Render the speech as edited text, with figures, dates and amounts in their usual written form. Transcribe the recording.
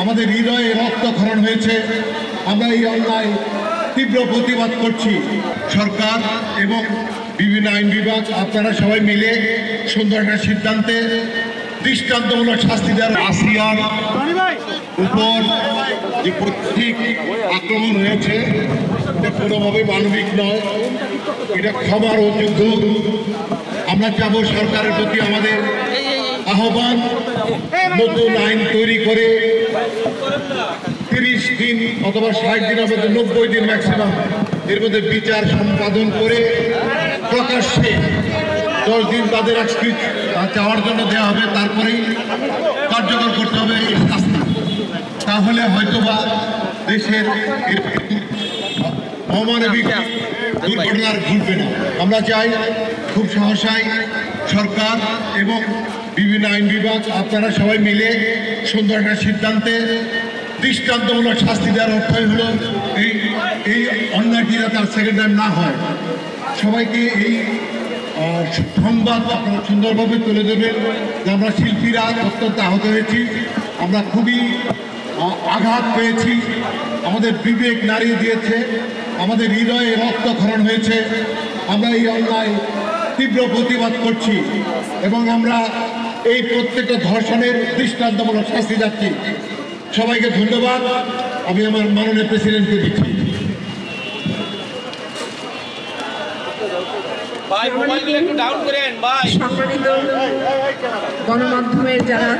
আমাদের হৃদয়ে রক্তক্ষরণ হয়েছে। আমরা এই অন্যায় তীব্র প্রতিবাদ করছি। সরকার এবং বিভিন্ন আইন বিভাগ আপনারা সবাই মিলে সুন্দর একটা সিদ্ধান্তে দৃষ্টান্তমূলক শাস্তি দেওয়ার আসিয়ার উপর যে প্রত্যেক আক্রমণ হয়েছে এটা কোনোভাবে মানবিক নয়, এটা ক্ষমার অযোগ্য। আমরা চাবো সরকারের প্রতি আমাদের আহ্বান, নতুন আইন তৈরি করে 30 দিন অথবা 60 দিনের মধ্যে 90 দিন ম্যাক্সিমাম এর মধ্যে বিচার সম্পাদন করে প্রকাশ্যে 10 দিন তাদের চাওয়ার জন্য দেওয়া হবে, তারপরেই কার্যকর করতে হবে এই শাস্তি। তাহলে হয়তোবা দেশের অমানবিক দুর্ঘটনা আর ঘটবে না। আমরা চাই খুব সহসাই সরকার এবং বিভিন্ন আইন বিভাগ আপনারা সবাই মিলে সুন্দর একটা সিদ্ধান্তে দৃষ্টান্তমূলক শাস্তি দেওয়ার অর্থই হলো এই অন্যায়টি যাতে আর সেকেন্ড টাইম না হয়। সবাইকে এই সংবাদ আপনারা সুন্দরভাবে তুলে দেবেন যে আমরা শিল্পীরা অত্যন্ত আহত হয়েছি, আমরা খুবই আঘাত পেয়েছি, আমাদের বিবেক নাড়িয়ে দিয়েছে, আমাদের হৃদয়ে রক্তক্ষরণ হয়েছে। আমরা এই অন্যায় তীব্র প্রতিবাদ করছি এবং আমরা এই প্রত্যেকটা ধর্ষণের দৃষ্টান্তমূলক শাস্তি যাচ্ছি। সবাইকে ধন্যবাদ। আমি আমার মাননীয় প্রেসিডেন্টকে দিচ্ছি। সম্মানিত গণমাধ্যমের যারা